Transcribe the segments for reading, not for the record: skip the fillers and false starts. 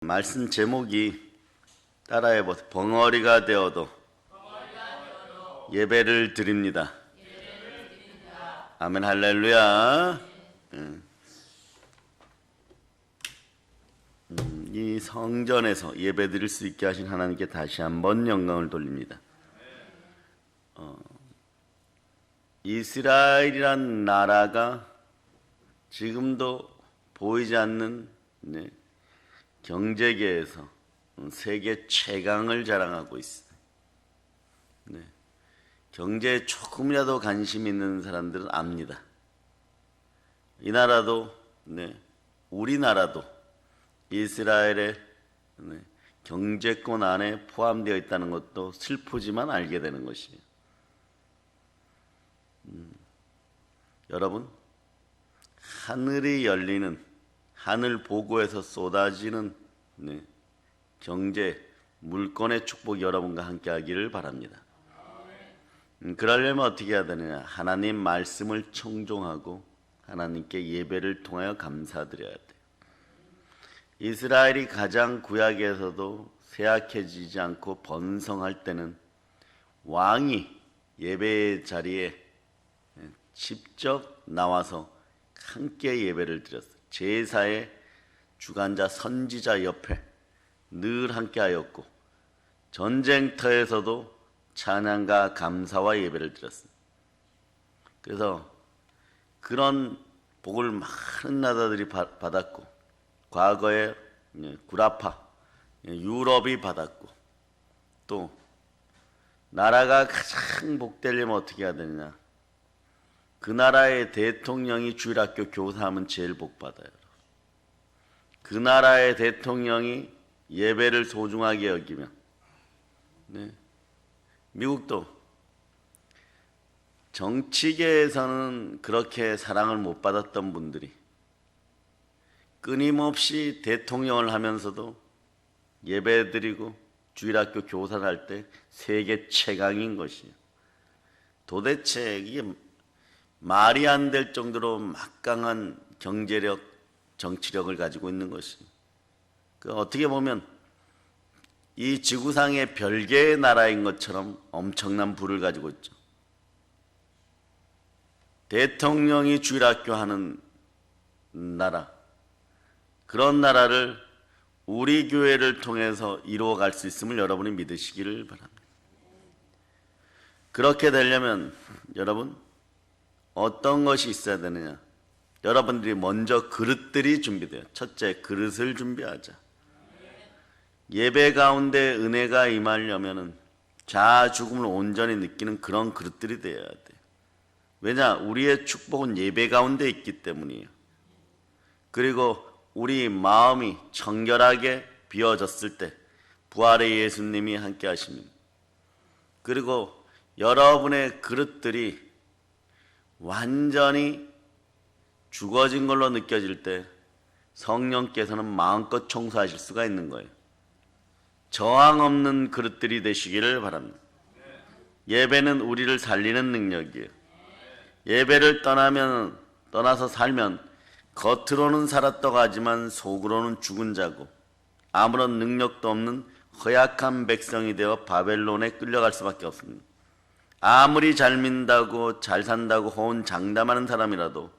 말씀 제목이 따라해보세요. 벙어리가 되어도 예배를 드립니다. 아멘 할렐루야. 이 성전에서 예배 드릴 수 있게 하신 하나님께 다시 한번 영광을 돌립니다. 이스라엘이란 나라가 지금도 보이지 않는 경제계에서 세계 최강을 자랑하고 있어요. 경제에 조금이라도 관심 있는 사람들은 압니다. 이 나라도, 우리나라도 이스라엘의 경제권 안에 포함되어 있다는 것도 슬프지만 알게 되는 것이에요. 여러분, 하늘이 열리는, 하늘 보고에서 쏟아지는 경제, 물권의 축복이 여러분과 함께 하기를 바랍니다. 그러려면 어떻게 해야 되느냐? 하나님 말씀을 청종하고 하나님께 예배를 통하여 감사드려야 돼요. 이스라엘이 가장 구약에서도 쇠약해지지 않고 번성할 때는 왕이 예배의 자리에 직접 나와서 함께 예배를 드렸어요. 제사의 주관자 선지자 옆에 늘 함께하였고 전쟁터에서도 찬양과 감사와 예배를 드렸습니다. 그래서 그런 복을 많은 나라들이 받았고 과거에 구라파, 유럽이 받았고 또 나라가 가장 복되려면 어떻게 해야 되느냐? 그 나라의 대통령이 주일학교 교사하면 제일 복받아요. 그 나라의 대통령이 예배를 소중하게 여기면 미국도 정치계에서는 그렇게 사랑을 못 받았던 분들이 끊임없이 대통령을 하면서도 예배드리고 주일학교 교사를 할 때 세계 최강인 것이에요. 도대체 이게 말이 안 될 정도로 막강한 경제력, 정치력을 가지고 있는 것이에요. 어떻게 보면 이 지구상의 별개의 나라인 것처럼 엄청난 부를 가지고 있죠. 대통령이 주일학교 하는 나라, 그런 나라를 우리 교회를 통해서 이루어갈 수 있음을 여러분이 믿으시기를 바랍니다. 그렇게 되려면 여러분 어떤 것이 있어야 되느냐? 여러분들이 먼저 그릇들이 준비돼요. 첫째, 그릇을 준비하자. 예배 가운데 은혜가 임하려면은 자아 죽음을 온전히 느끼는 그런 그릇들이 되어야 돼. 왜냐? 우리의 축복은 예배 가운데 있기 때문이에요. 그리고 우리 마음이 청결하게 비워졌을 때 부활의 예수님이 함께 하십니다. 그리고 여러분의 그릇들이 완전히 죽어진 걸로 느껴질 때 성령께서는 마음껏 청소하실 수가 있는 거예요. 저항 없는 그릇들이 되시기를 바랍니다. 예배는 우리를 살리는 능력이에요. 예배를 떠나서 살면 겉으로는 살았다고 하지만 속으로는 죽은 자고 아무런 능력도 없는 허약한 백성이 되어 바벨론에 끌려갈 수밖에 없습니다. 아무리 잘 믿는다고 잘 산다고 호언장담하는 사람이라도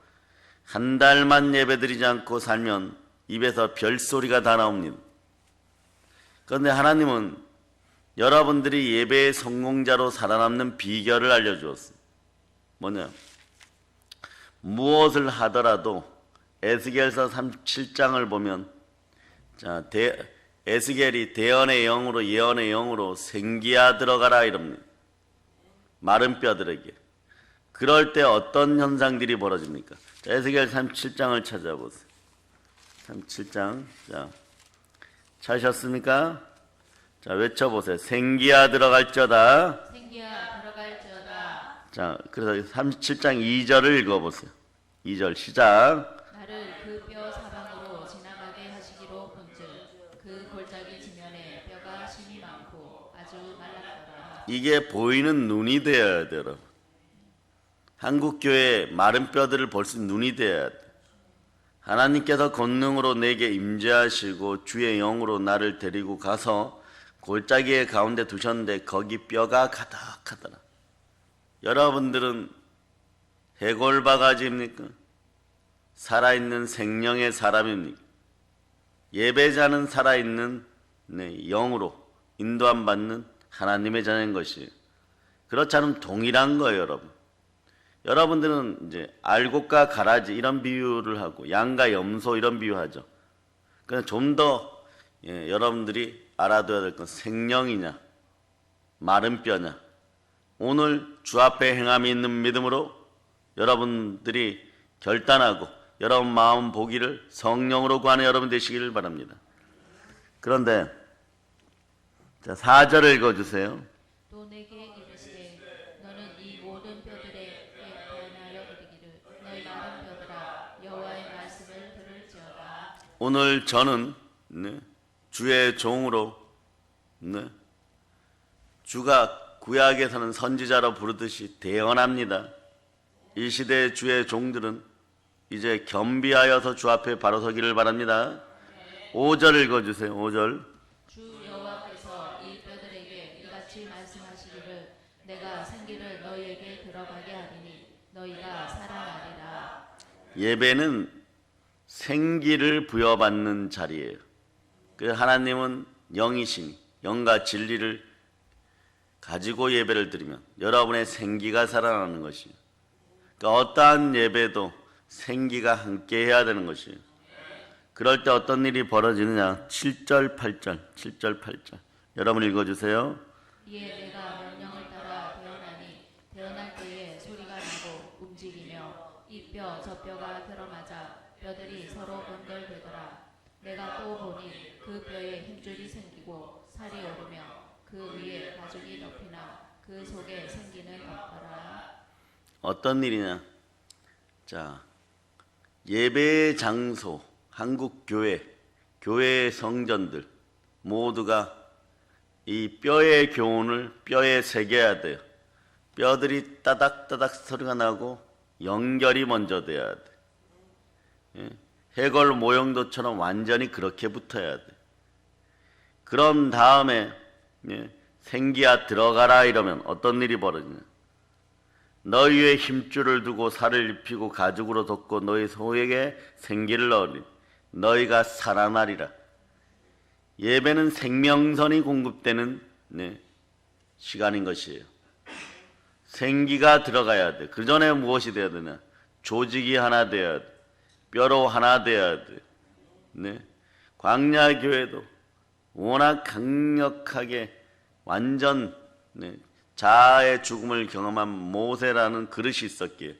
한 달만 예배드리지 않고 살면 입에서 별소리가 다 나옵니다. 그런데 하나님은 여러분들이 예배의 성공자로 살아남는 비결을 알려주었어요. 뭐냐? 무엇을 하더라도 에스겔서 37장을 보면 에스겔이 대언의 영으로 예언의 영으로 생기야 들어가라 이럽니다. 마른 뼈들에게. 그럴 때 어떤 현상들이 벌어집니까? 에스겔 37장을 찾아보세요. 37장. 자, 찾으셨습니까? 자, 외쳐보세요. 생기야 들어갈저다. 생기야 들어갈저다. 자, 그래서 37장 2절을 읽어보세요. 2절 시작. 나를 그 뼈 사방으로 지나가게 하시기로 본즉 그 골짜기 지면에 뼈가 심이 많고 아주 말랐더라. 이게 보이는 눈이 되어야 돼요, 여러분. 한국 교회 마른 뼈들을 볼 수 있는 눈이 되어야 돼. 하나님께서 권능으로 내게 임재하시고 주의 영으로 나를 데리고 가서 골짜기의 가운데 두셨는데 거기 뼈가 가득하더라. 여러분들은 해골바가지입니까? 살아있는 생명의 사람입니까? 예배자는 살아있는 영으로 인도함 받는 하나님의 자녀인 것이에요. 그렇지 않으면 동일한 거예요, 여러분. 여러분들은 이제 알곡과 가라지 이런 비유를 하고 양과 염소 이런 비유하죠. 그냥 좀 더 여러분들이 알아둬야 될 건 생명이냐 마른 뼈냐. 오늘 주 앞에 행함이 있는 믿음으로 여러분들이 결단하고 여러분 마음 보기를 성령으로 구하는 여러분 되시기를 바랍니다. 그런데 자, 4절을 읽어주세요. 또 내게 이르시되 너는 이 모든 뼈들에 대하여 이르기를 너희 마른 뼈들아 여호와의 말씀을 들을지어다. 오늘 저는 주의 종으로 주가 구약에서는 선지자로 부르듯이 대언합니다. 이 시대의 주의 종들은 이제 겸비하여서 주 앞에 바로 서기를 바랍니다. 5절 읽어주세요. 5절. 주 여호와께서 이 뼈들에게 이같이 말씀하시기를 내가 생기를 너희에게 들어가게 하리니 너희가 살아나리라. 예배는 생기를 부여받는 자리예요. 그래서 하나님은 영이시니 영과 진리를 가지고 예배를 드리면 여러분의 생기가 살아나는 것이에요. 그러니까 어떠한 예배도 생기가 함께 해야 되는 것이에요. 그럴 때 어떤 일이 벌어지느냐. 7절 8절 여러분 읽어주세요. 이에 내가 명령을 따라 태어나니 태어날 때에 소리가 나고 움직이며 이 뼈 저 뼈가 들어맞아 뼈들이 서로 번들되더라. 내가 또 보니 그 뼈에 힘줄이 생기고 살이 오르며 그 위에 가죽이 덮이나 그 속에 생기는 없더라. 어떤 일이냐. 자, 예배의 장소, 한국 교회의 성전들 모두가 이 뼈의 교훈을 뼈에 새겨야 돼요. 뼈들이 따닥따닥 소리가 나고 연결이 먼저 돼야 돼. 해골 모형도처럼 완전히 그렇게 붙어야 돼. 그런 다음에 생기야 들어가라 이러면 어떤 일이 벌어지냐. 너희 위에 힘줄을 두고 살을 입히고 가죽으로 덮고 너희 소에게 생기를 넣으리 너희가 살아나리라. 예배는 생명선이 공급되는 시간인 것이에요. 생기가 들어가야 돼. 그 전에 무엇이 돼야 되냐. 조직이 하나 돼야 돼. 뼈로 하나 돼야 돼. 광야교회도 워낙 강력하게 완전 자아의 죽음을 경험한 모세라는 그릇이 있었기에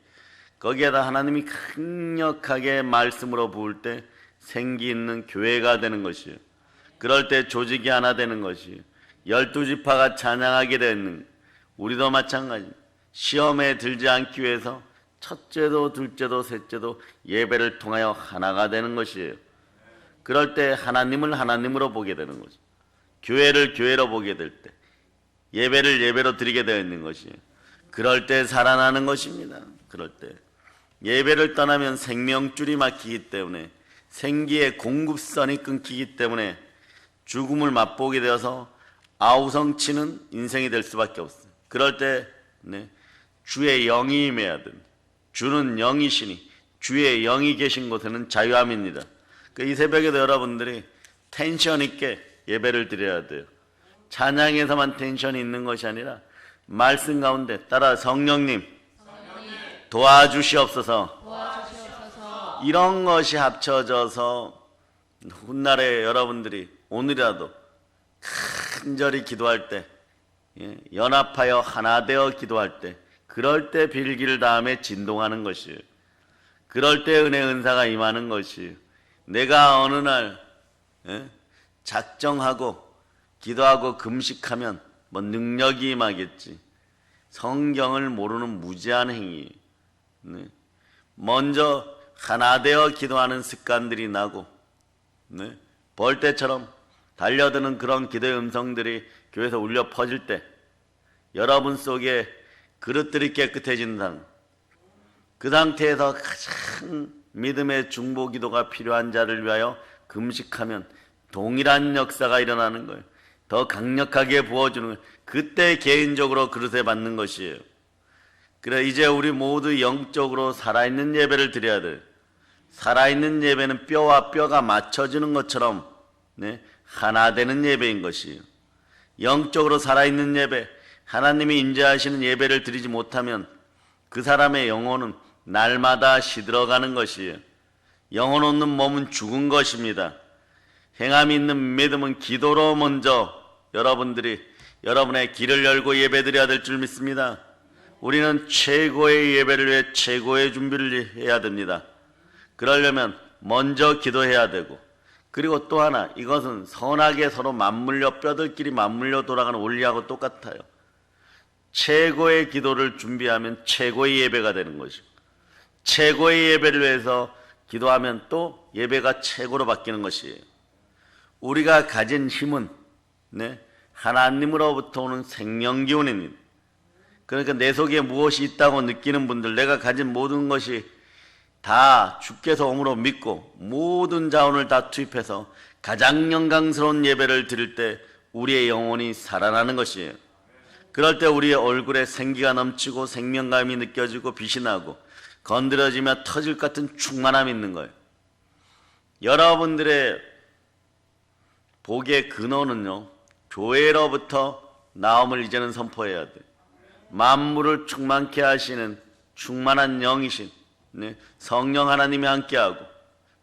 거기에다 하나님이 강력하게 말씀으로 부을 때 생기 있는 교회가 되는 것이에요. 그럴 때 조직이 하나 되는 것이에요. 12지파가 찬양하게 되는 우리도 마찬가지. 시험에 들지 않기 위해서 첫째도 둘째도 셋째도 예배를 통하여 하나가 되는 것이에요. 그럴 때 하나님을 하나님으로 보게 되는 거죠. 교회를 교회로 보게 될 때 예배를 예배로 드리게 되어 있는 것이에요. 그럴 때 살아나는 것입니다. 그럴 때 예배를 떠나면 생명줄이 막히기 때문에 생기의 공급선이 끊기기 때문에 죽음을 맛보게 되어서 아우성치는 인생이 될 수밖에 없어요. 그럴 때 주의 영이 임해야 됩니다. 주는 영이시니 주의 영이 계신 곳에는 자유함입니다. 이 새벽에도 여러분들이 텐션 있게 예배를 드려야 돼요. 찬양에서만 텐션이 있는 것이 아니라 말씀 가운데 따라 성령님 도와주시옵소서. 이런 것이 합쳐져서 훗날에 여러분들이 오늘이라도 간절히 기도할 때 연합하여 하나 되어 기도할 때 그럴 때 빌기를 다음에 진동하는 것이에요. 그럴 때 은혜 은사가 임하는 것이에요. 내가 어느 날 작정하고 기도하고 금식하면 뭐 능력이 임하겠지. 성경을 모르는 무지한 행위. 먼저 하나 되어 기도하는 습관들이 나고 벌떼처럼 달려드는 그런 기도의 음성들이 교회에서 울려 퍼질 때 여러분 속에 그릇들이 깨끗해진다는 그 상태에서 가장 믿음의 중보 기도가 필요한 자를 위하여 금식하면 동일한 역사가 일어나는 거예요. 더 강력하게 부어주는 거예요. 그때 개인적으로 그릇에 받는 것이에요. 그래 이제 우리 모두 영적으로 살아있는 예배를 드려야 돼요. 살아있는 예배는 뼈와 뼈가 맞춰지는 것처럼 하나 되는 예배인 것이에요. 영적으로 살아있는 예배, 하나님이 인자하시는 예배를 드리지 못하면 그 사람의 영혼은 날마다 시들어가는 것이에요. 영혼 없는 몸은 죽은 것입니다. 행함이 있는 믿음은 기도로 먼저 여러분들이 여러분의 길을 열고 예배드려야 될 줄 믿습니다. 우리는 최고의 예배를 위해 최고의 준비를 해야 됩니다. 그러려면 먼저 기도해야 되고, 그리고 또 하나, 이것은 선하게 서로 맞물려 뼈들끼리 맞물려 돌아가는 원리하고 똑같아요. 최고의 기도를 준비하면 최고의 예배가 되는 것이고, 최고의 예배를 위해서 기도하면 또 예배가 최고로 바뀌는 것이에요. 우리가 가진 힘은 하나님으로부터 오는 생명기운입니다. 그러니까 내 속에 무엇이 있다고 느끼는 분들, 내가 가진 모든 것이 다 주께서 옴으로 믿고 모든 자원을 다 투입해서 가장 영광스러운 예배를 드릴 때 우리의 영혼이 살아나는 것이에요. 그럴 때 우리의 얼굴에 생기가 넘치고 생명감이 느껴지고 빛이 나고 건드려지며 터질 것 같은 충만함이 있는 거예요. 여러분들의 복의 근원은요, 교회로부터 나옴을 이제는 선포해야 돼요. 만물을 충만케 하시는 충만한 영이신 성령 하나님이 함께하고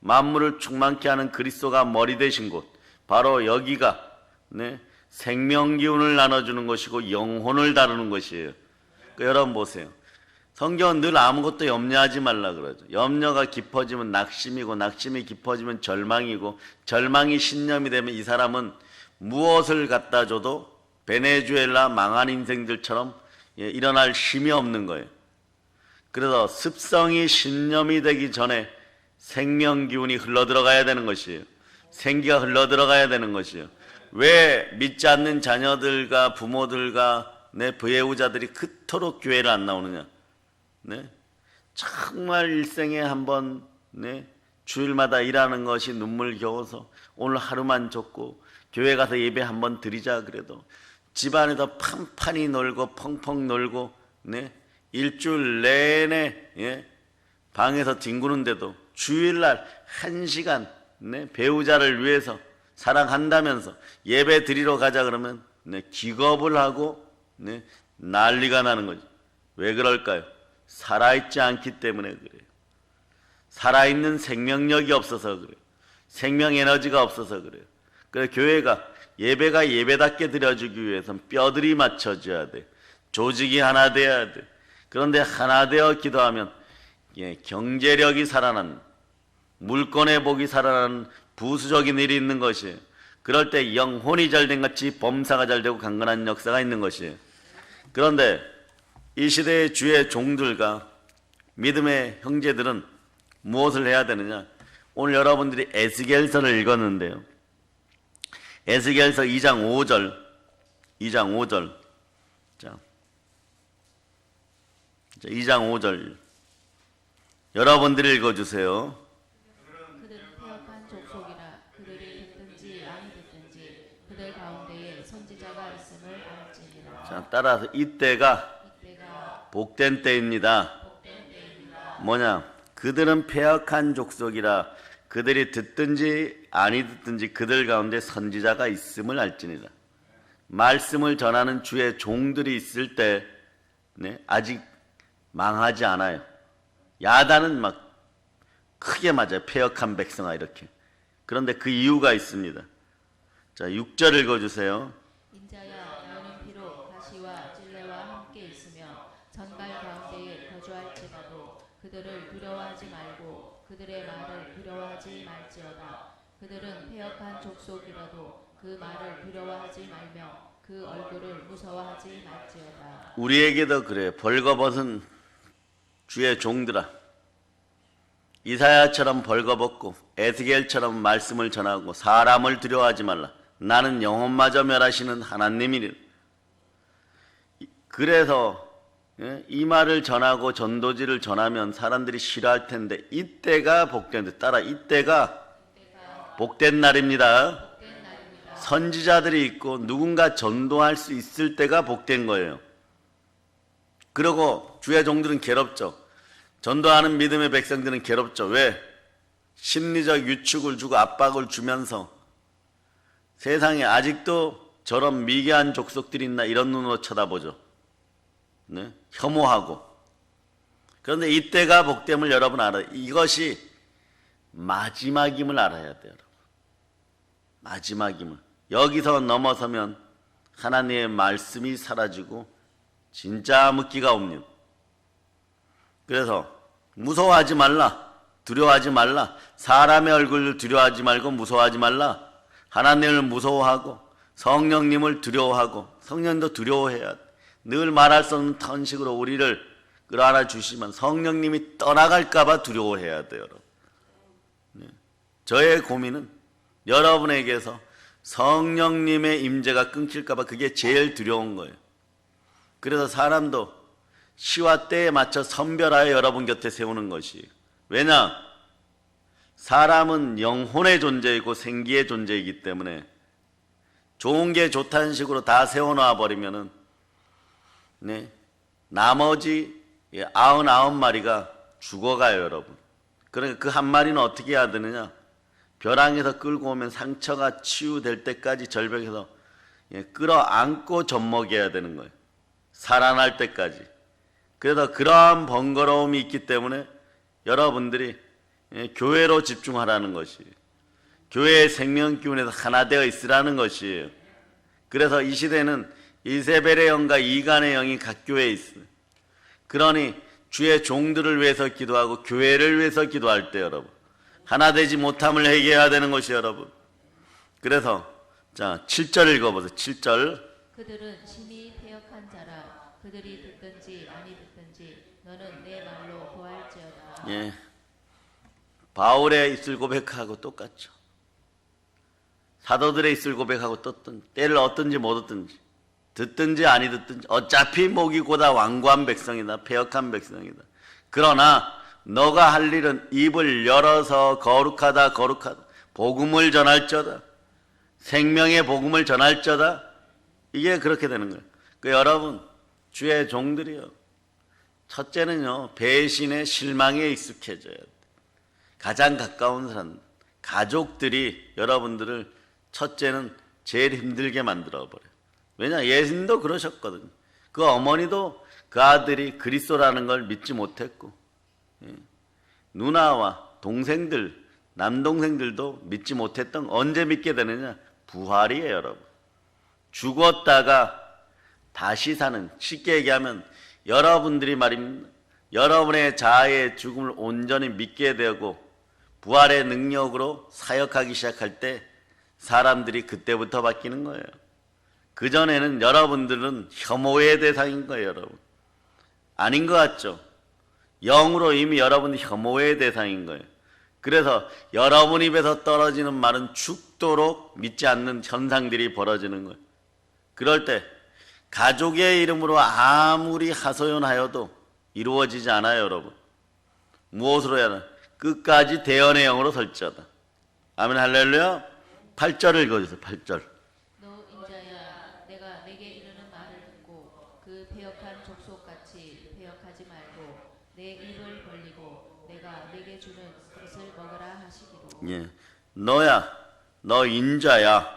만물을 충만케 하는 그리스도가 머리 되신 곳, 바로 여기가 생명기운을 나눠주는 것이고 영혼을 다루는 것이에요. 그러니까 여러분 보세요. 성경은 늘 아무것도 염려하지 말라 그러죠. 염려가 깊어지면 낙심이고 낙심이 깊어지면 절망이고 절망이 신념이 되면 이 사람은 무엇을 갖다 줘도 베네수엘라 망한 인생들처럼 일어날 힘이 없는 거예요. 그래서 습성이 신념이 되기 전에 생명기운이 흘러들어가야 되는 것이에요. 생기가 흘러들어가야 되는 것이에요. 왜 믿지 않는 자녀들과 부모들과 내 배우자들이 그토록 교회를 안 나오느냐? 정말 일생에 한번 주일마다 일하는 것이 눈물겨워서 오늘 하루만 줬고 교회 가서 예배 한번 드리자 그래도 집안에서 판판히 놀고 펑펑 놀고 일주일 내내 방에서 뒹구는데도 주일날 1시간 배우자를 위해서 사랑한다면서 예배 드리러 가자 그러면 기겁을 하고 난리가 나는 거죠. 왜 그럴까요? 살아있지 않기 때문에 그래요. 살아있는 생명력이 없어서 그래요. 생명 에너지가 없어서 그래요. 그래서 교회가 예배가 예배답게 드려주기 위해서는 뼈들이 맞춰져야 돼. 조직이 하나 돼야 돼. 그런데 하나 되어 기도하면 경제력이 살아나는, 물건의 복이 살아나는 부수적인 일이 있는 것이에요. 그럴 때 영혼이 잘된 같이 범사가 잘되고 강건한 역사가 있는 것이에요. 그런데 이 시대의 주의 종들과 믿음의 형제들은 무엇을 해야 되느냐? 오늘 여러분들이 에스겔서를 읽었는데요. 에스겔서 2장 5절. 자, 2장 5절. 여러분들이 읽어주세요. 그들은 폐역한 족속이라. 그들이 듣든지 아니 듣든지 그들 가운데에 선지자가 있음을 알지니라. 자, 따라서 이때가 복된 때입니다. 뭐냐? 그들은 폐역한 족속이라. 그들이 듣든지 아니 듣든지 그들 가운데 선지자가 있음을 알지니라. 말씀을 전하는 주의 종들이 있을 때 아직 망하지 않아요. 야단은 막 크게 맞아요. 폐역한 백성아 이렇게. 그런데 그 이유가 있습니다. 자, 6절 읽어주세요. 인자야 너는 비록 가시와 찔레와 함께 있으며 전갈 가운데에 거주할지라도 그들을 두려워하지 말고 그들의 말을 두려워하지 말지어다. 그들은 폐역한 족속이라도 그 말을 두려워하지 말며 그 얼굴을 무서워하지 말지어다. 우리에게도 그래요. 벌거벗은 주의 종들아, 이사야처럼 벌거벗고 에스겔처럼 말씀을 전하고 사람을 두려워하지 말라. 나는 영혼마저 멸하시는 하나님이니. 그래서 예? 이 말을 전하고 전도지를 전하면 사람들이 싫어할 텐데 이때가 복된 데 따라 이때가 복된 날입니다. 선지자들이 있고 누군가 전도할 수 있을 때가 복된 거예요. 그리고 주의 종들은 괴롭죠. 전도하는 믿음의 백성들은 괴롭죠. 왜? 심리적 유축을 주고 압박을 주면서 세상에 아직도 저런 미개한 족속들이 있나 이런 눈으로 쳐다보죠. 네? 혐오하고. 그런데 이때가 복됨을 여러분 알아요. 이것이 마지막임을 알아야 돼요. 여러분. 마지막임을. 여기서 넘어서면 하나님의 말씀이 사라지고 진짜 묻기가 없는. 그래서 무서워하지 말라. 두려워하지 말라. 사람의 얼굴을 두려워하지 말고 무서워하지 말라. 하나님을 무서워하고 성령님을 두려워하고 성령도 두려워해야 돼. 늘 말할 수 없는 탄식으로 우리를 끌어안아 주시면 성령님이 떠나갈까 봐 두려워해야 돼요. 여러분. 네. 저의 고민은 여러분에게서 성령님의 임재가 끊길까 봐 그게 제일 두려운 거예요. 그래서 사람도 시와 때에 맞춰 선별하여 여러분 곁에 세우는 것이. 왜냐? 사람은 영혼의 존재이고 생기의 존재이기 때문에 좋은 게 좋다는 식으로 다 세워놔 버리면은 네, 나머지 99마리가 죽어가요, 여러분. 그러니까 그 한 마리는 어떻게 해야 되느냐? 벼랑에서 끌고 오면 상처가 치유될 때까지 절벽에서 끌어안고 젖먹여야 되는 거예요. 살아날 때까지. 그래서 그러한 번거로움이 있기 때문에 여러분들이 교회로 집중하라는 것이, 교회의 생명기운에서 하나 되어 있으라는 것이에요. 그래서 이 시대는 이세벨의 영과 이간의 영이 각 교회에 있어요. 그러니 주의 종들을 위해서 기도하고 교회를 위해서 기도할 때 여러분 하나 되지 못함을 회개해야 되는 것이 여러분. 그래서 자 7절 읽어보세요. 7절. 그들은 심히 패역한 자라. 그들이 듣든지 아니 듣든지 너는 내 말로 고할지어다. 예, 바울의 입술 고백하고 똑같죠. 사도들의 입술 고백하고 떴든 때를 얻든지 못 얻든지 듣든지 아니 듣든지 어차피 목이 고다 완고한 백성이다. 패역한 백성이다. 그러나 너가 할 일은 입을 열어서 거룩하다 거룩하다 복음을 전할저다. 생명의 복음을 전할저다. 이게 그렇게 되는 거예요. 그 여러분 주의 종들이요. 첫째는요. 배신의 실망에 익숙해져야 돼. 가장 가까운 사람 가족들이 여러분들을 첫째는 제일 힘들게 만들어버려요. 왜냐? 예수님도 그러셨거든요. 그 어머니도 그 아들이 그리스도라는 걸 믿지 못했고 누나와 동생들, 남동생들도 믿지 못했던 언제 믿게 되느냐? 부활이에요, 여러분. 죽었다가 다시 사는, 쉽게 얘기하면 여러분들이 말입니다. 여러분의 자아의 죽음을 온전히 믿게 되고 부활의 능력으로 사역하기 시작할 때 사람들이 그때부터 바뀌는 거예요. 그전에는 여러분들은 혐오의 대상인 거예요, 여러분. 아닌 것 같죠? 영으로 이미 여러분이 혐오의 대상인 거예요. 그래서 여러분 입에서 떨어지는 말은 죽도록 믿지 않는 현상들이 벌어지는 거예요. 그럴 때 가족의 이름으로 아무리 하소연하여도 이루어지지 않아요, 여러분. 무엇으로 해야 하나? 끝까지 대언의 영으로 설지어다. 아멘 할렐루야. 8절을 읽어주세요. 8절. 너 인자야 내가 내게 이르는 말을 듣고 그 패역한 족속같이 패역하지 말고 내 입을 벌리고 내가 내게 주는 것을 먹으라 하시기로. 예, 너야, 너 인자야.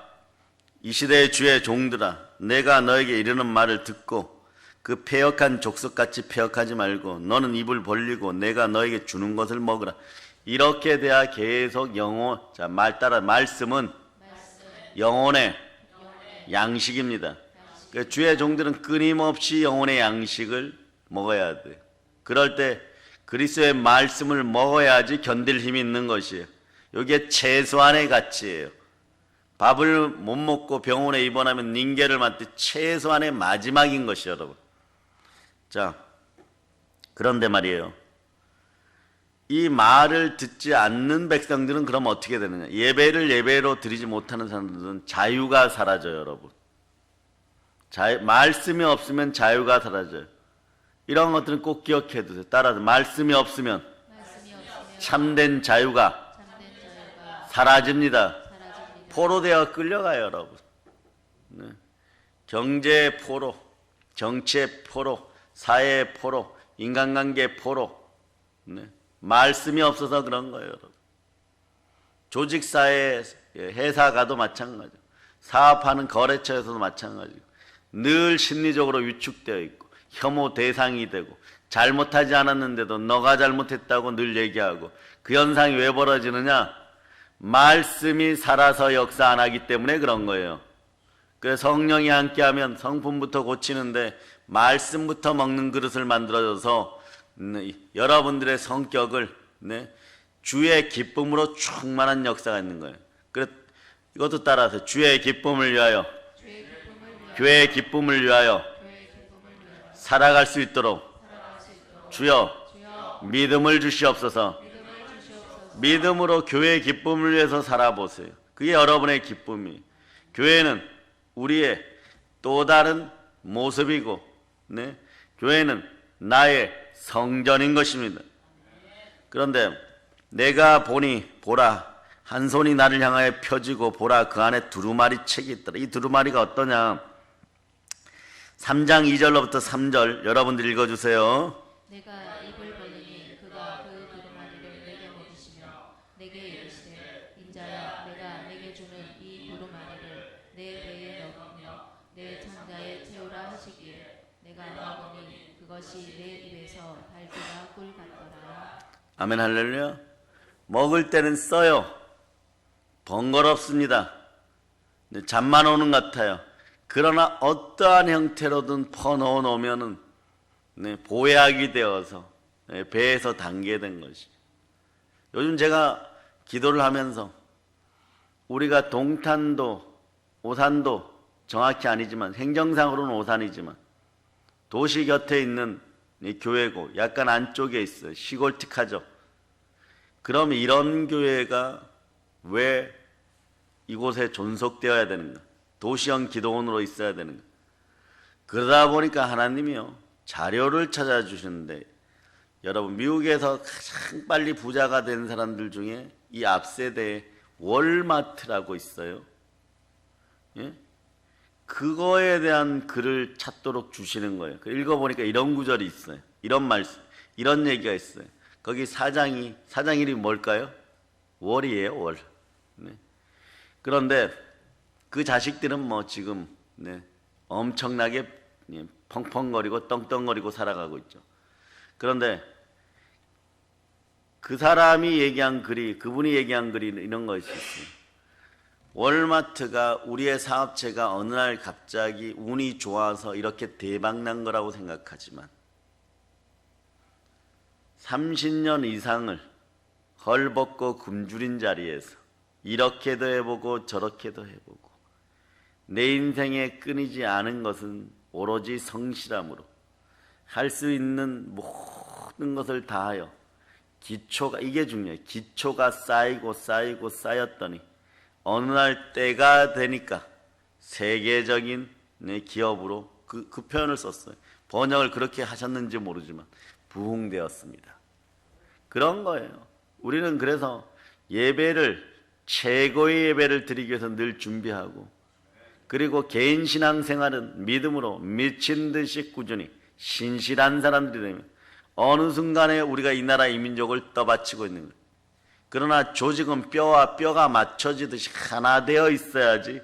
이 시대의 주의 종들아, 내가 너에게 이르는 말을 듣고 그 패역한 족속같이 패역하지 말고 너는 입을 벌리고 내가 너에게 주는 것을 먹으라. 이렇게 돼야 계속 영혼, 자, 말 따라 말씀은 영혼의 양식입니다. 그러니까 주의 종들은 끊임없이 영혼의 양식을 먹어야 돼. 그럴 때 그리스도의 말씀을 먹어야지 견딜 힘이 있는 것이에요. 이게 최소한의 가치예요. 밥을 못 먹고 병원에 입원하면 닌게를 맞듯 최소한의 마지막인 것이요, 여러분. 자, 그런데 말이에요. 이 말을 듣지 않는 백성들은 그럼 어떻게 되느냐? 예배를 예배로 드리지 못하는 사람들은 자유가 사라져요, 여러분. 말씀이 없으면 자유가 사라져요. 이런 것들은 꼭 기억해 두세요. 따라서 말씀이 없으면 말씀이 없으면 참된 자유가 참된 자유가 사라집니다. 사라집니다. 포로되어 끌려가요, 여러분. 네. 경제 포로, 정치의 포로, 사회의 포로, 인간관계 포로. 네. 말씀이 없어서 그런 거예요, 여러분. 조직사회, 회사가도 마찬가지고, 사업하는 거래처에서도 마찬가지고, 늘 심리적으로 위축되어 있고, 혐오 대상이 되고, 잘못하지 않았는데도 너가 잘못했다고 늘 얘기하고, 그 현상이 왜 벌어지느냐? 말씀이 살아서 역사 안 하기 때문에 그런 거예요. 그래서 성령이 함께하면 성품부터 고치는데 말씀부터 먹는 그릇을 만들어줘서 여러분들의 성격을 주의 기쁨으로 충만한 역사가 있는 거예요. 그래 이것도 따라서 주의 기쁨을 위하여, 교회의 기쁨을 위하여 살아갈 수 있도록 주여 믿음을 주시옵소서. 믿음으로 교회의 기쁨을 위해서 살아보세요. 그게 여러분의 기쁨이. 교회는 우리의 또 다른 모습이고, 교회는 나의 성전인 것입니다. 그런데 내가 보니 보라, 한 손이 나를 향하여 펴지고 보라, 그 안에 두루마리 책이 있더라. 이 두루마리가 어떠냐? 3장 2절로부터 3절 여러분들 읽어주세요. 내가 입을 벌리니 그가 그 두루마리를 내게 먹이시며 내게 이르시되 인자야 내가 내게 주는 이 두루마리를 내 배에 넣으며 내 창자에 채우라 하시기에 내가 먹으니 그것이 내 입에서 달기가 꿀 같더라. 아멘 할렐루야. 먹을 때는 써요. 번거롭습니다. 잠만 오는 것 같아요. 그러나 어떠한 형태로든 퍼넣어 놓으면은 보약이 되어서 배에서 담게 된 것이. 요즘 제가 기도를 하면서 우리가 동탄도, 오산도 정확히 아니지만 행정상으로는 오산이지만 도시 곁에 있는 교회고 약간 안쪽에 있어요. 시골틱하죠. 그럼 이런 교회가 왜 이곳에 존속되어야 되는가? 도시형 기도원으로 있어야 되는가? 그러다 보니까 하나님이요 자료를 찾아주시는데, 여러분 미국에서 가장 빨리 부자가 된 사람들 중에 이 앞세대에 월마트라고 있어요. 예? 그거에 대한 글을 찾도록 주시는 거예요. 읽어보니까 이런 구절이 있어요. 이런 말씀, 이런 얘기가 있어요. 거기 사장 이름이 뭘까요? 월이에요, 월. 그런데 그 자식들은 뭐 지금 엄청나게 펑펑거리고 떵떵거리고 살아가고 있죠. 그런데 그 사람이 얘기한 글이, 그분이 얘기한 글이 이런 것이 있어요. 월마트가 우리의 사업체가 어느 날 갑자기 운이 좋아서 이렇게 대박난 거라고 생각하지만 30년 이상을 헐벗고 굶주린 자리에서 이렇게도 해보고 저렇게도 해보고 내 인생에 끊이지 않은 것은 오로지 성실함으로 할 수 있는 모든 것을 다하여 기초가, 이게 중요해요. 기초가 쌓이고 쌓이고 쌓였더니 어느 날 때가 되니까 세계적인 기업으로 그 표현을 썼어요. 번역을 그렇게 하셨는지 모르지만 부흥되었습니다. 그런 거예요. 우리는 그래서 예배를, 최고의 예배를 드리기 위해서 늘 준비하고, 그리고 개인 신앙생활은 믿음으로 미친 듯이 꾸준히 신실한 사람들이 되면 어느 순간에 우리가 이 나라 이 민족을 떠받치고 있는 거예요. 그러나 조직은 뼈와 뼈가 맞춰지듯이 하나 되어 있어야지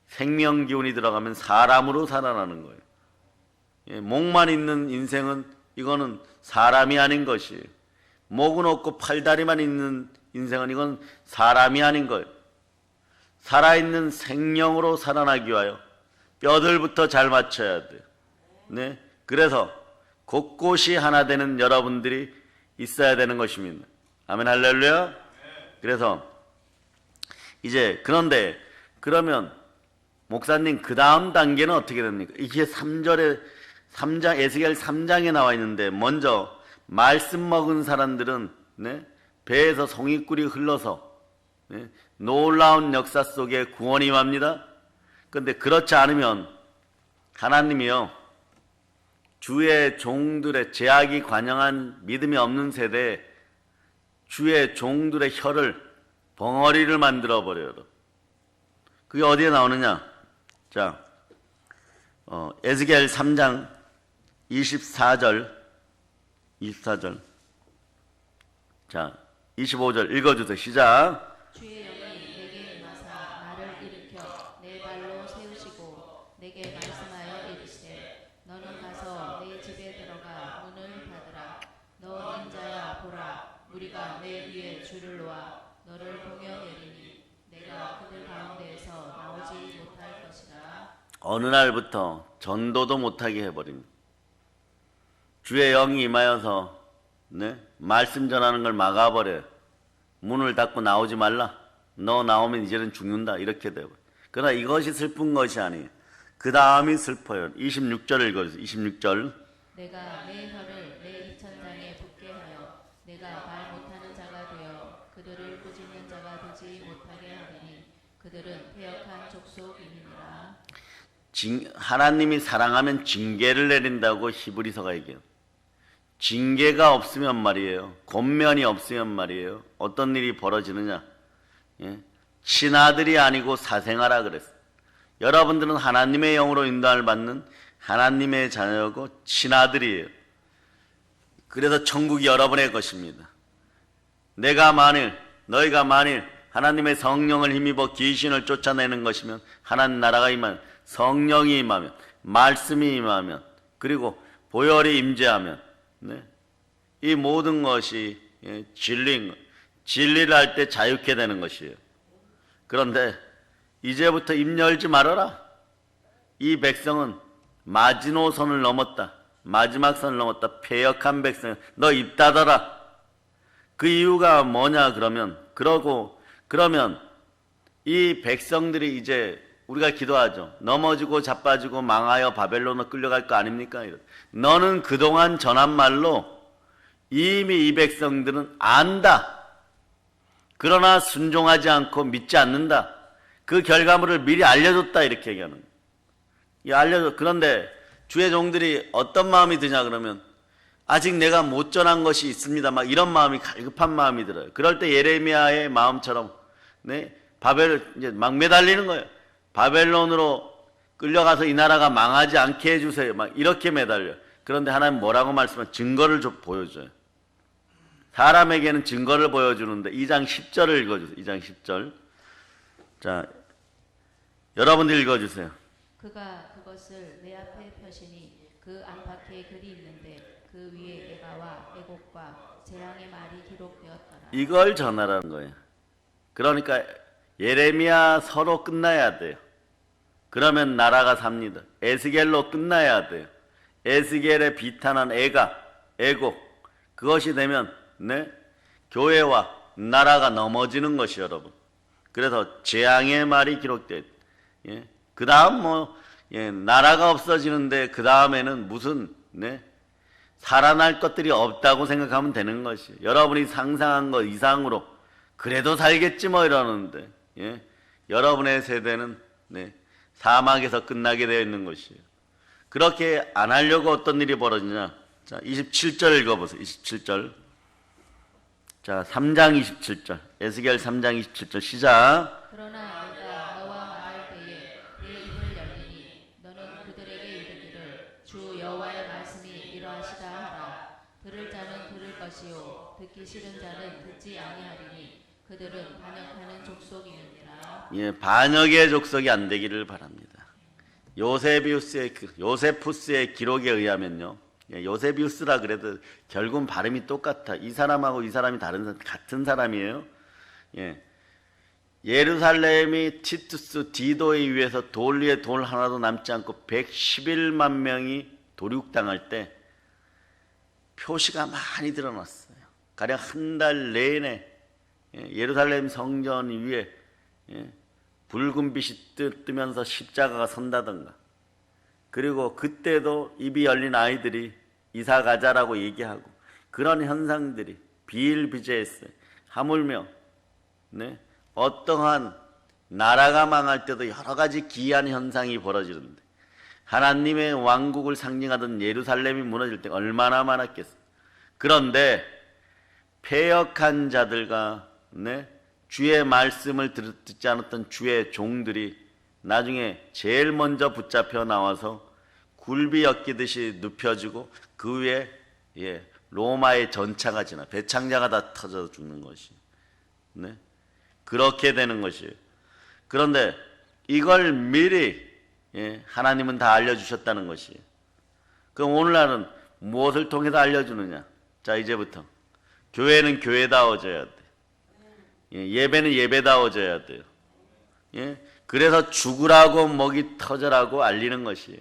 생명 기운이 들어가면 사람으로 살아나는 거예요. 예, 목만 있는 인생은 이거는 사람이 아닌 것이에요. 목은 없고 팔다리만 있는 인생은 이건 사람이 아닌 거예요. 살아있는 생명으로 살아나기 위하여 뼈들부터 잘 맞춰야 돼요. 네, 그래서 곳곳이 하나 되는 여러분들이 있어야 되는 것입니다. 아멘 할렐루야. 그래서 이제 그런데 그러면 목사님 그 다음 단계는 어떻게 됩니까? 이게 3장 에스겔 3장에 나와 있는데, 먼저 말씀 먹은 사람들은 배에서 송이꿀이 흘러서 놀라운 역사 속에 구원이 임합니다. 그런데 그렇지 않으면 하나님이요 주의 종들의 제약이 관영한 믿음이 없는 세대에 주의 종들의 혀를 벙어리를 만들어 버려요. 그게 어디에 나오느냐? 자, 에스겔 3장 24절. 자, 25절 읽어주세요. 시작. 주의 영이 내게 임하사 나를 일으켜 내 발로 세우시고 내게 말씀하여 이르시되 너는 가서 내 집에 들어가 문을 닫으라. 너 인자야 보라 무리가 내 위에 줄을 놓아 너를 공여 내리니 내가 그들 가운데에서 나오지 못할 것이라. 어느 날부터 전도도 못하게 해버립니다. 주의 영이 임하여서 말씀 전하는 걸 막아버려요. 문을 닫고 나오지 말라. 너 나오면 이제는 죽는다. 이렇게 되고. 그러나 이것이 슬픈 것이 아니에요. 그 다음이 슬퍼요. 26절 읽어주세요. 26절. 내가 내 혀를 내 이천장에 붙게 하여 내가 말 못하는 자가 되어 그들을 꾸짖는 자가 되지 못하게 하리니 그들은 패역한 족속이니라. 하나님이 사랑하면 징계를 내린다고 히브리서가 얘기해요. 징계가 없으면 말이에요. 권면이 없으면 말이에요. 어떤 일이 벌어지느냐? 친아들이 아니고 사생아라 그랬어요. 여러분들은 하나님의 영으로 인도함을 받는 하나님의 자녀고 친아들이에요. 그래서 천국이 여러분의 것입니다. 너희가 만일 하나님의 성령을 힘입어 귀신을 쫓아내는 것이면 하나님 나라가 임하면, 성령이 임하면, 말씀이 임하면, 그리고 보혈이 임재하면 이 모든 것이 진리를 할 때 자유케 되는 것이에요. 그런데 이제부터 입 열지 말아라. 이 백성은 마지노선을 넘었다. 마지막 선을 넘었다. 패역한 백성. 너 입 닫아라. 그 이유가 뭐냐 그러면 이 백성들이 이제 우리가 기도하죠. 넘어지고 자빠지고 망하여 바벨론으로 끌려갈 거 아닙니까? 너는 그동안 전한 말로 이미 이 백성들은 안다. 그러나 순종하지 않고 믿지 않는다. 그 결과물을 미리 알려줬다. 이렇게 얘기하는 거예요. 그런데 주의 종들이 어떤 마음이 드냐 그러면 아직 내가 못 전한 것이 있습니다. 막 이런 마음이 갈급한 마음이 들어요. 그럴 때 예레미야의 마음처럼 이제 막 매달리는 거예요. 바벨론으로 끌려가서 이 나라가 망하지 않게 해주세요. 막 이렇게 매달려요. 그런데 하나님 뭐라고 말씀하면 증거를 보여줘요. 사람에게는 증거를 보여주는데 2장 10절을 읽어주세요. 2장 10절. 자, 여러분들 읽어주세요. 그가 그것을 내 앞에 펴시니 그 안팎에 글이 있는데 그 위에 에가와 애곡과 재앙의 말이 기록되었더라. 이걸 전하라는 거예요. 그러니까 예레미야 서로 끝나야 돼요. 그러면 나라가 삽니다. 에스겔로 끝나야 돼요. 에스겔의 비탄한 애곡 그것이 되면 교회와 나라가 넘어지는 것이 여러분. 그래서 재앙의 말이 기록돼. 그 다음 나라가 없어지는데 그 다음에는 무슨 살아날 것들이 없다고 생각하면 되는 것이에요. 여러분이 상상한 것 이상으로 그래도 살겠지 이러는데 여러분의 세대는 사막에서 끝나게 되어 있는 것이에요. 그렇게 안 하려고 어떤 일이 벌어지냐. 자, 27절 읽어보세요. 27절. 자, 3장 27절. 에스겔 3장 27절 시작. 그러나 내가 너와 말할 때에 내 입을 열리니 너는 그들에게 이르기를 주 여호와의 말씀이 이러하시다 하라. 들을 자는 들을 것이요 듣기 싫은 자는 듣지 아니하리니 그들은 반역하는 족속이니라. 반역의 족속이 안 되기를 바랍니다. 요세푸스의 기록에 의하면요. 요세비우스라 그래도 결국은 발음이 똑같아. 이 사람하고 이 사람이 같은 사람이에요. 예루살렘이 티투스 디도에 의해서 돌 위에 돌 하나도 남지 않고 111만 명이 도륙당할 때 표시가 많이 드러났어요. 가령 한 달 내내 예루살렘 성전 위에 붉은 빛이 뜨면서 십자가가 선다던가. 그리고 그때도 입이 열린 아이들이 이사 가자라고 얘기하고 그런 현상들이 비일비재했어요. 하물며 어떠한 나라가 망할 때도 여러 가지 기이한 현상이 벌어지는데 하나님의 왕국을 상징하던 예루살렘이 무너질 때 얼마나 많았겠어. 그런데 패역한 자들과 주의 말씀을 듣지 않았던 주의 종들이 나중에 제일 먼저 붙잡혀 나와서 굴비 엮이듯이 눕혀지고 그 위에 로마의 전차가 지나 배창자가 다 터져 죽는 것이 그렇게 되는 것이에요. 그런데 이걸 미리 하나님은 다 알려주셨다는 것이에요. 그럼 오늘날은 무엇을 통해서 알려주느냐? 자, 이제부터 교회는 교회다워져야 돼. 예배는 예배다워져야 돼요. 그래서 죽으라고 먹이 터져라고 알리는 것이에요.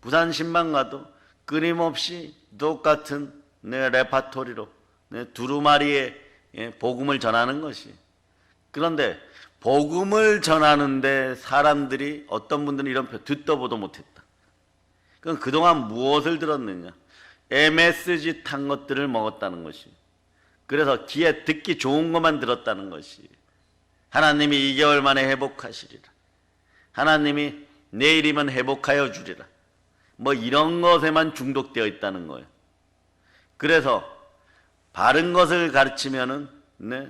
부산 신방 가도 끊임없이 똑같은 레파토리로 두루마리의 복음을 전하는 것이에요. 그런데 복음을 전하는데 사람들이 어떤 분들은 이런 표 듣도 보도 못했다. 그럼 그동안 무엇을 들었느냐? MSG 탄 것들을 먹었다는 것이. 그래서 귀에 듣기 좋은 것만 들었다는 것이. 하나님이 2개월 만에 회복하시리라. 하나님이 내일이면 회복하여 주리라. 뭐 이런 것에만 중독되어 있다는 거예요. 그래서 바른 것을 가르치면은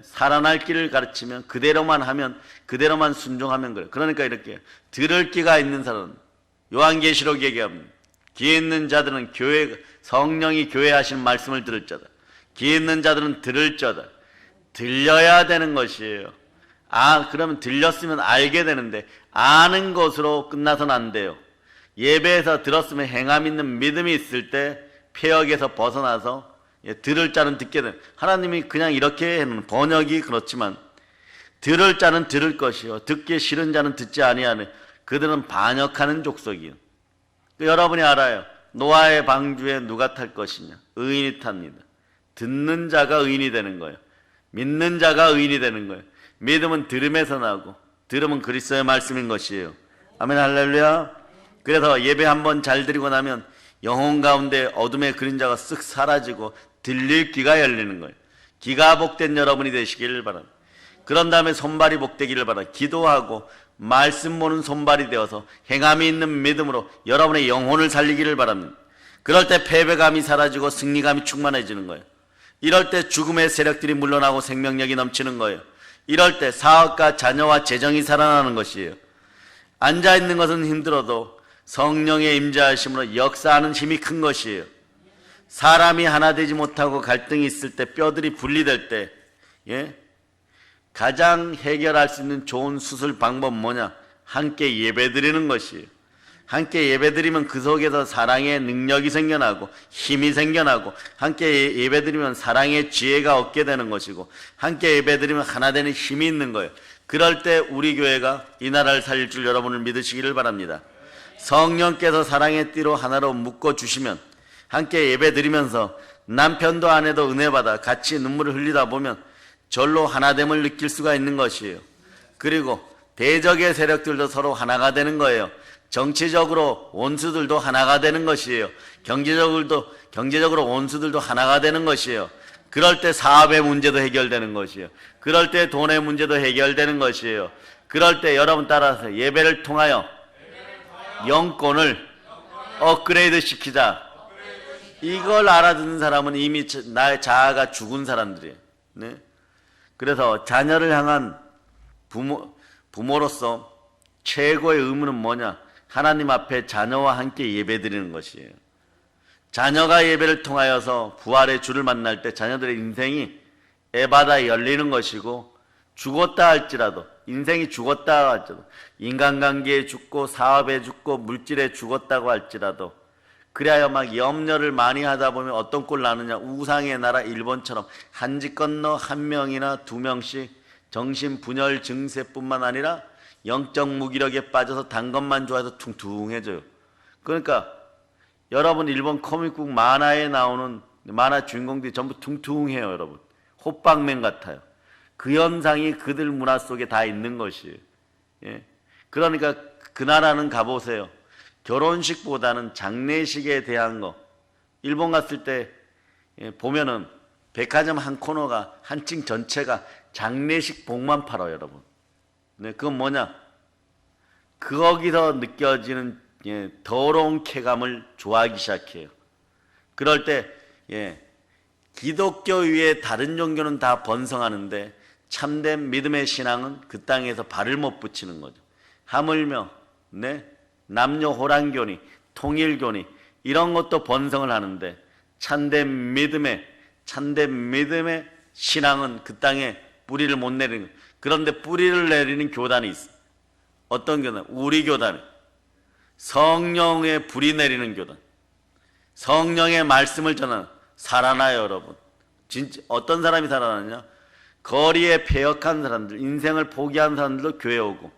살아날 길을 가르치면 그대로만 하면 그대로만 순종하면 그래요. 그러니까 이렇게 들을 귀가 있는 사람은 요한계시록 얘기합니다. 귀 있는 자들은 성령이 교회 하시는 말씀을 들을 자다. 귀 있는 자들은 들을 자다. 들려야 되는 것이에요. 그러면 들렸으면 알게 되는데 아는 것으로 끝나서는 안 돼요. 예배에서 들었으면 행함 있는 믿음이 있을 때 폐역에서 벗어나서 들을 자는 듣게 되는, 하나님이 그냥 이렇게 해놓은 번역이 그렇지만 들을 자는 들을 것이요 듣기 싫은 자는 듣지 아니하는, 그들은 반역하는 족속이요. 여러분이 알아요. 노아의 방주에 누가 탈 것이냐? 의인이 탑니다. 듣는 자가 의인이 되는 거예요. 믿는 자가 의인이 되는 거예요. 믿음은 들음에서 나고 들음은 그리스도의 말씀인 것이에요. 아멘, 할렐루야. 그래서 예배 한번 잘 드리고 나면 영혼 가운데 어둠의 그림자가 쓱 사라지고 들릴 귀가 열리는 거예요. 귀가 복된 여러분이 되시기를 바랍니다. 그런 다음에 손발이 복되기를 바랍니다. 기도하고 말씀 보는 손발이 되어서 행함이 있는 믿음으로 여러분의 영혼을 살리기를 바랍니다. 그럴 때 패배감이 사라지고 승리감이 충만해지는 거예요. 이럴 때 죽음의 세력들이 물러나고 생명력이 넘치는 거예요. 이럴 때 사업과 자녀와 재정이 살아나는 것이에요. 앉아있는 것은 힘들어도 성령의 임재하심으로 역사하는 힘이 큰 것이에요. 사람이 하나 되지 못하고 갈등이 있을 때, 뼈들이 분리될 때 가장 해결할 수 있는 좋은 수술 방법 뭐냐? 함께 예배드리는 것이에요. 함께 예배드리면 그 속에서 사랑의 능력이 생겨나고 힘이 생겨나고, 함께 예배드리면 사랑의 지혜가 얻게 되는 것이고, 함께 예배드리면 하나 되는 힘이 있는 거예요. 그럴 때 우리 교회가 이 나라를 살릴 줄 여러분을 믿으시기를 바랍니다. 성령께서 사랑의 띠로 하나로 묶어주시면 함께 예배드리면서 남편도 아내도 은혜받아 같이 눈물을 흘리다 보면 절로 하나됨을 느낄 수가 있는 것이에요. 그리고 대적의 세력들도 서로 하나가 되는 거예요. 정치적으로 원수들도 하나가 되는 것이에요. 경제적으로 원수들도 하나가 되는 것이에요. 그럴 때 사업의 문제도 해결되는 것이에요. 그럴 때 돈의 문제도 해결되는 것이에요. 그럴 때 여러분 따라서 예배를 통하여 영권을 업그레이드 시키자. 이걸 알아듣는 사람은 이미 나의 자아가 죽은 사람들이에요. 그래서 자녀를 향한 부모로서 최고의 의무는 뭐냐? 하나님 앞에 자녀와 함께 예배드리는 것이에요. 자녀가 예배를 통하여서 부활의 주를 만날 때 자녀들의 인생이 에바다 열리는 것이고, 죽었다 할지라도, 인생이 죽었다 할지라도, 인간관계에 죽고 사업에 죽고 물질에 죽었다고 할지라도, 그래야 막 염려를 많이 하다 보면 어떤 꼴 나느냐? 우상의 나라 일본처럼 한 집 건너 한 명이나 두 명씩 정신분열 증세뿐만 아니라 영적 무기력에 빠져서 단 것만 좋아해서 퉁퉁해져요. 그러니까 여러분 일본 코믹북 만화에 나오는 만화 주인공들이 전부 퉁퉁해요. 여러분 호빵맨 같아요. 그 현상이 그들 문화 속에 다 있는 것이에요. 그러니까 그 나라는 가보세요. 결혼식보다는 장례식에 대한 거, 일본 갔을 때 보면은 백화점 한 코너가, 한 층 전체가 장례식 복만 팔아요. 여러분. 그건 뭐냐? 거기서 느껴지는 더러운 쾌감을 좋아하기 시작해요. 그럴 때 기독교 위에 다른 종교는 다 번성하는데 참된 믿음의 신앙은 그 땅에서 발을 못 붙이는 거죠. 하물며 남녀 호랑교니 통일교니 이런 것도 번성을 하는데 참된 믿음의 신앙은 그 땅에 뿌리를 못 내리는 거예요. 그런데 뿌리를 내리는 교단이 있어. 어떤 교단? 우리 교단. 성령의 불이 내리는 교단. 성령의 말씀을 전하는. 살아나요, 여러분. 진짜 어떤 사람이 살아나느냐? 거리에 폐역한 사람들, 인생을 포기한 사람들도 교회 오고,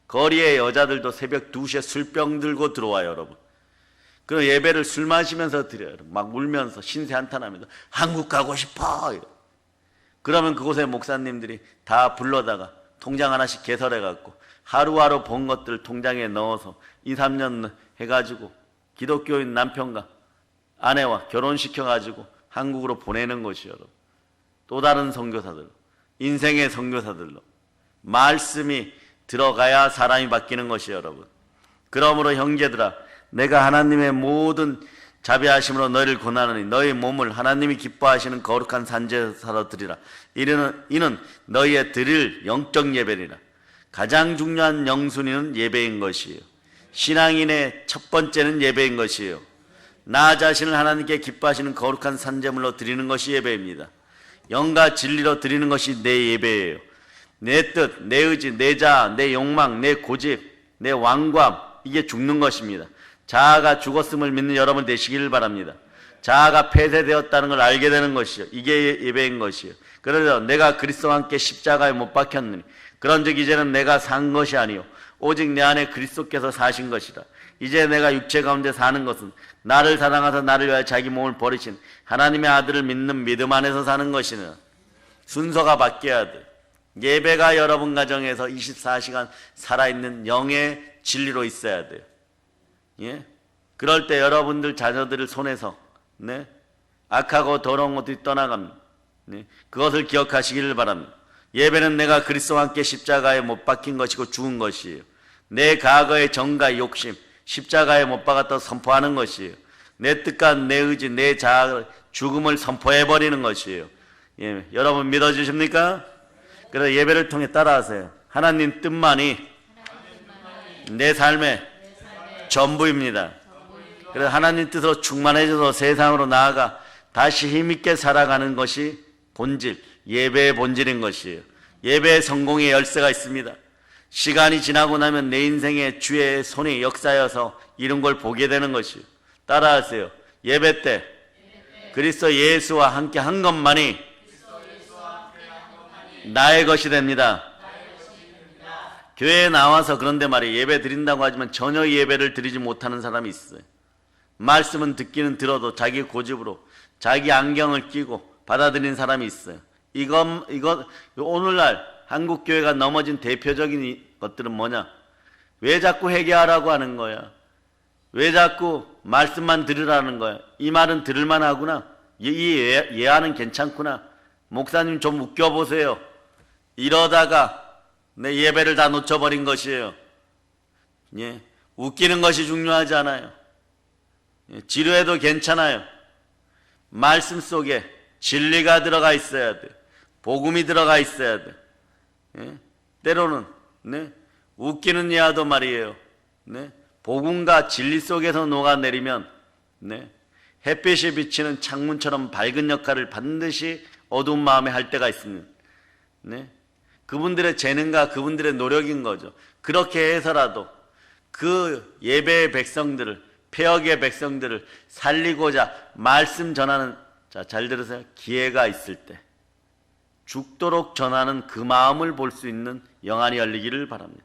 거리의 여자들도 새벽 2시에 술병 들고 들어와요, 여러분. 그 예배를 술 마시면서 드려요. 막 울면서 신세 한탄하면서 한국 가고 싶어. 그러면 그곳에 목사님들이 다 불러다가 통장 하나씩 개설해갖고 하루하루 본 것들 통장에 넣어서 2, 3년 해가지고 기독교인 남편과 아내와 결혼시켜가지고 한국으로 보내는 것이요, 여러분. 또 다른 선교사들로, 인생의 선교사들로 말씀이 들어가야 사람이 바뀌는 것이요, 여러분. 그러므로 형제들아, 내가 하나님의 모든 자비하심으로 너희를 권하노니 너희 몸을 하나님이 기뻐하시는 거룩한 산제사로 드리라. 이는 너희의 드릴 영적 예배니라. 가장 중요한 영순위는 예배인 것이에요. 신앙인의 첫 번째는 예배인 것이에요. 나 자신을 하나님께 기뻐하시는 거룩한 산제물로 드리는 것이 예배입니다. 영과 진리로 드리는 것이 내 예배예요. 내 뜻, 내 의지, 내 자아, 내 욕망, 내 고집, 내 왕관, 이게 죽는 것입니다. 자아가 죽었음을 믿는 여러분 되시기를 바랍니다. 자아가 폐쇄되었다는 걸 알게 되는 것이요, 이게 예배인 것이요. 그래서 내가 그리스도와 함께 십자가에 못 박혔느니 그런즉 이제는 내가 산 것이 아니요 오직 내 안에 그리스도께서 사신 것이라. 이제 내가 육체 가운데 사는 것은 나를 사랑하사 나를 위하여 자기 몸을 버리신 하나님의 아들을 믿는 믿음 안에서 사는 것이라. 순서가 바뀌어야 돼. 예배가 여러분 가정에서 24시간 살아있는 영의 진리로 있어야 돼요. 그럴 때 여러분들 자녀들을 손에서 악하고 더러운 것들이 떠나갑니다. 그것을 기억하시기를 바랍니다. 예배는 내가 그리스도와 함께 십자가에 못 박힌 것이고 죽은 것이에요. 내 과거의 정과 욕심, 십자가에 못 박았다 선포하는 것이에요. 내 뜻과 내 의지, 내 자아, 죽음을 선포해버리는 것이에요. 여러분 믿어주십니까? 그래서 예배를 통해 따라하세요. 하나님 뜻만이 내 삶의 전부입니다. 그래서 하나님 뜻으로 충만해져서 세상으로 나아가 다시 힘있게 살아가는 것이 본질, 예배의 본질인 것이에요. 예배의 성공의 열쇠가 있습니다. 시간이 지나고 나면 내 인생에 주의 손이 역사여서 이런 걸 보게 되는 것이에요. 따라하세요. 예배 때 그리스도 예수와 함께 한 것만이 나의 것이 됩니다. 교회에 나와서 그런데 말이에요. 예배 드린다고 하지만 전혀 예배를 드리지 못하는 사람이 있어요. 말씀은 듣기는 들어도 자기 고집으로 자기 안경을 끼고 받아들이는 사람이 있어요. 이거 오늘날 한국 교회가 넘어진 대표적인 것들은 뭐냐? 왜 자꾸 회개하라고 하는 거야? 왜 자꾸 말씀만 들으라는 거야? 이 말은 들을만 하구나. 이 예화는 괜찮구나. 목사님 좀 웃겨보세요. 이러다가 내 예배를 다 놓쳐버린 것이에요. 웃기는 것이 중요하지 않아요. 지루해도 괜찮아요. 말씀 속에 진리가 들어가 있어야 돼. 복음이 들어가 있어야 돼. 때로는 웃기는 예화도 말이에요. 복음과 진리 속에서 녹아내리면 햇빛이 비치는 창문처럼 밝은 역할을 반드시 어두운 마음에 할 때가 있습니다. 그분들의 재능과 그분들의 노력인 거죠. 그렇게 해서라도 그 예배의 백성들을, 폐역의 백성들을 살리고자 말씀 전하는, 자, 잘 들으세요. 기회가 있을 때 죽도록 전하는 그 마음을 볼 수 있는 영안이 열리기를 바랍니다.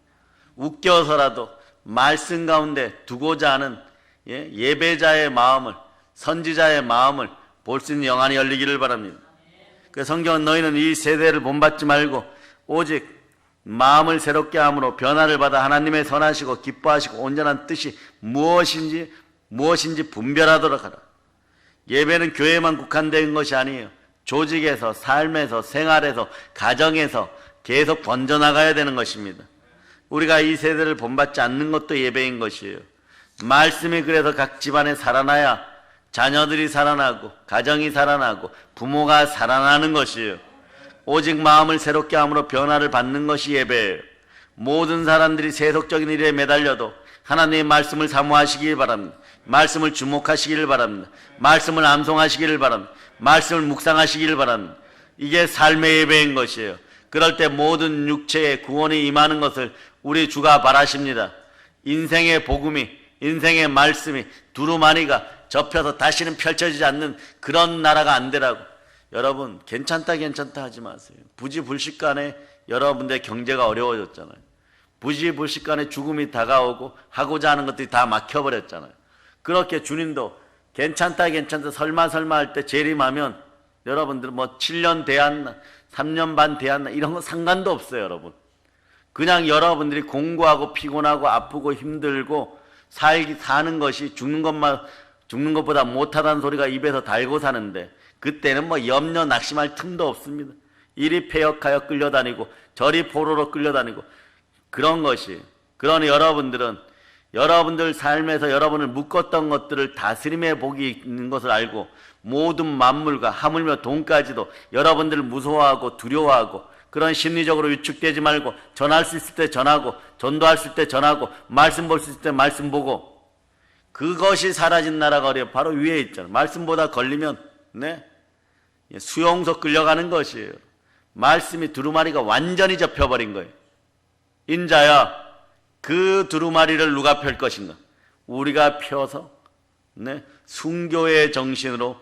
웃겨서라도 말씀 가운데 두고자 하는 예배자의 마음을, 선지자의 마음을 볼 수 있는 영안이 열리기를 바랍니다. 그 성경은 너희는 이 세대를 본받지 말고 오직 마음을 새롭게 함으로 변화를 받아 하나님의 선하시고 기뻐하시고 온전한 뜻이 무엇인지 분별하도록 하라. 예배는 교회에만 국한된 것이 아니에요. 조직에서, 삶에서, 생활에서, 가정에서 계속 번져나가야 되는 것입니다. 우리가 이 세대를 본받지 않는 것도 예배인 것이에요. 말씀이 그래서 각 집안에 살아나야 자녀들이 살아나고 가정이 살아나고 부모가 살아나는 것이에요. 오직 마음을 새롭게 함으로 변화를 받는 것이 예배예요. 모든 사람들이 세속적인 일에 매달려도 하나님의 말씀을 사모하시길 바랍니다. 말씀을 주목하시기를 바랍니다. 말씀을 암송하시기를 바랍니다. 말씀을 묵상하시기를 바랍니다. 이게 삶의 예배인 것이에요. 그럴 때 모든 육체의 구원이 임하는 것을 우리 주가 바라십니다. 인생의 복음이, 인생의 말씀이 두루마리가 접혀서 다시는 펼쳐지지 않는 그런 나라가 안 되라고. 여러분 괜찮다 하지 마세요. 부지불식간에 여러분들의 경제가 어려워졌잖아요. 부지불식간에 죽음이 다가오고 하고자 하는 것들이 다 막혀버렸잖아요. 그렇게 주님도 괜찮다 설마 할 때 재림하면 여러분들 뭐 7년 대안나 3년 반 대안나 이런 거 상관도 없어요. 여러분 그냥 여러분들이 공부하고 피곤하고 아프고 힘들고 사는 것이 죽는 것보다 못하다는 소리가 입에서 달고 사는데, 그때는 뭐 염려 낙심할 틈도 없습니다. 이리 패역하여 끌려다니고 저리 포로로 끌려다니고 그런 것이. 그러니 여러분들은 여러분들 삶에서 여러분을 묶었던 것들을 다스림의 복이 있는 것을 알고 모든 만물과 하물며 돈까지도 여러분들을 무서워하고 두려워하고 그런 심리적으로 위축되지 말고 전할 수 있을 때 전하고 전도할 수 있을 때 전하고 말씀 볼 수 있을 때 말씀 보고, 그것이 사라진 나라가 어디에 바로 위에 있잖아요. 말씀보다 걸리면 수용소 끌려가는 것이에요. 말씀이 두루마리가 완전히 접혀버린 거예요. 인자야 그 두루마리를 누가 펼 것인가? 우리가 펴서 순교의 정신으로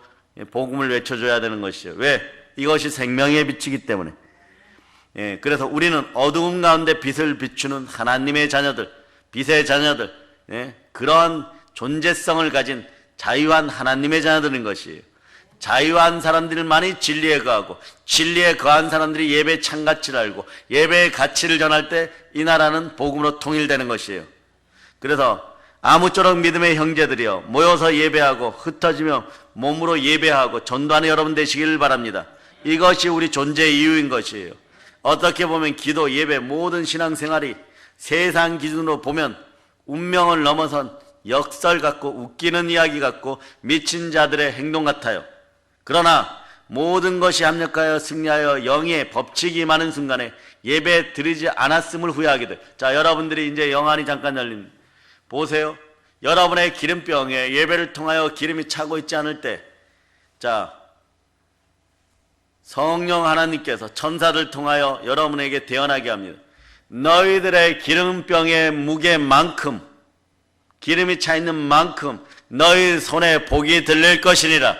복음을 외쳐줘야 되는 것이죠. 왜? 이것이 생명의 빛이기 때문에. 그래서 우리는 어두움 가운데 빛을 비추는 하나님의 자녀들, 빛의 자녀들, 그런 존재성을 가진 자유한 하나님의 자녀들인 것이에요. 자유한 사람들만이 진리에 거하고 진리에 거한 사람들이 예배의 참가치를 알고 예배의 가치를 전할 때 이 나라는 복음으로 통일되는 것이에요. 그래서 아무쪼록 믿음의 형제들이여 모여서 예배하고 흩어지며 몸으로 예배하고 전도하는 여러분 되시기를 바랍니다. 이것이 우리 존재의 이유인 것이에요. 어떻게 보면 기도, 예배, 모든 신앙생활이 세상 기준으로 보면 운명을 넘어선 역설 같고 웃기는 이야기 같고 미친 자들의 행동 같아요. 그러나 모든 것이 합력하여 승리하여 영의 법칙이 많은 순간에 예배 드리지 않았음을 후회하게 돼. 자, 여러분들이 이제 영안이 잠깐 열립니다. 보세요. 여러분의 기름병에 예배를 통하여 기름이 차고 있지 않을 때, 자, 성령 하나님께서 천사를 통하여 여러분에게 대언하게 합니다. 너희들의 기름병의 무게만큼, 기름이 차 있는 만큼 너희 손에 복이 들릴 것이니라.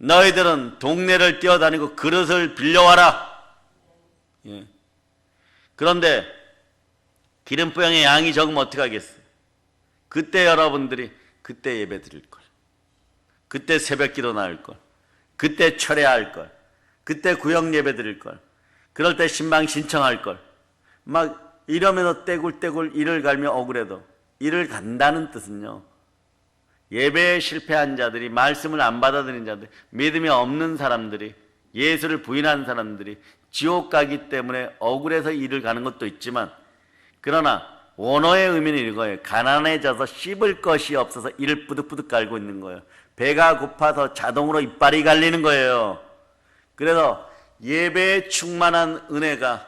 너희들은 동네를 뛰어다니고 그릇을 빌려와라. 그런데 기름병의 양이 적으면 어떻게 하겠어요? 그때 여러분들이 그때 예배 드릴 걸, 그때 새벽기도 나올 걸, 그때 철회할 걸, 그때 구역 예배 드릴 걸, 그럴 때 신방 신청할 걸, 막 이러면서 떼굴떼굴 이를 갈며 억울해도, 이를 간다는 뜻은요, 예배에 실패한 자들이, 말씀을 안 받아들인 자들, 믿음이 없는 사람들이, 예수를 부인한 사람들이 지옥 가기 때문에 억울해서 이를 가는 것도 있지만, 그러나 원어의 의미는 이거예요. 가난해져서 씹을 것이 없어서 이를 뿌득뿌득 갈고 있는 거예요. 배가 고파서 자동으로 이빨이 갈리는 거예요. 그래서 예배에 충만한 은혜가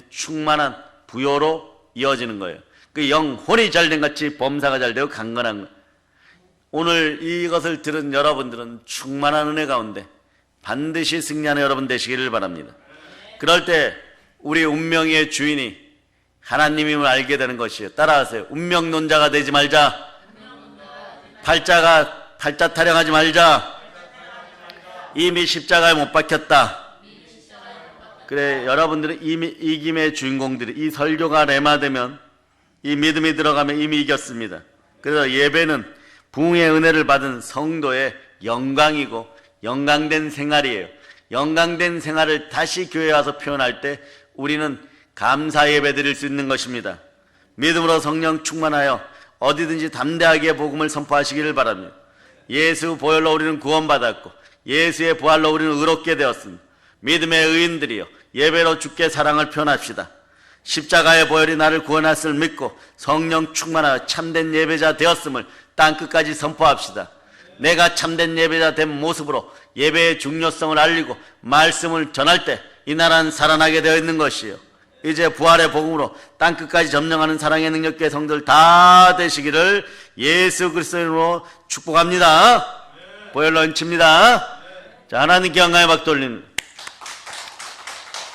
충만한 부요로 이어지는 거예요. 그 영혼이 잘된 같이 범사가 잘되고 강건한 거예요. 오늘 이것을 들은 여러분들은 충만한 은혜 가운데 반드시 승리하는 여러분 되시기를 바랍니다. 그럴 때 우리 운명의 주인이 하나님임을 알게 되는 것이에요. 따라하세요. 운명론자가 되지 말자. 팔자 타령하지 말자. 이미 십자가에 못 박혔다. 그래, 여러분들은 이미 이김의 주인공들이, 이 설교가 레마되면, 이 믿음이 들어가면 이미 이겼습니다. 그래서 예배는 부흥의 은혜를 받은 성도의 영광이고 영광된 생활이에요. 영광된 생활을 다시 교회에 와서 표현할 때 우리는 감사 예배 드릴 수 있는 것입니다. 믿음으로 성령 충만하여 어디든지 담대하게 복음을 선포하시기를 바랍니다. 예수 보혈로 우리는 구원받았고 예수의 부활로 우리는 의롭게 되었습니다. 믿음의 의인들이여 예배로 주께 사랑을 표현합시다. 십자가의 보혈이 나를 구원했을 믿고 성령 충만하여 참된 예배자 되었음을 땅끝까지 선포합시다. 내가 참된 예배자 된 모습으로 예배의 중요성을 알리고 말씀을 전할 때 이 나라는 살아나게 되어 있는 것이요, 이제 부활의 복음으로 땅끝까지 점령하는 사랑의 능력계 성들 다 되시기를 예수 그리스도의 이름으로 축복합니다. 보혈로 얹힙니다. 자, 하나님께 영광의 박 돌립니다.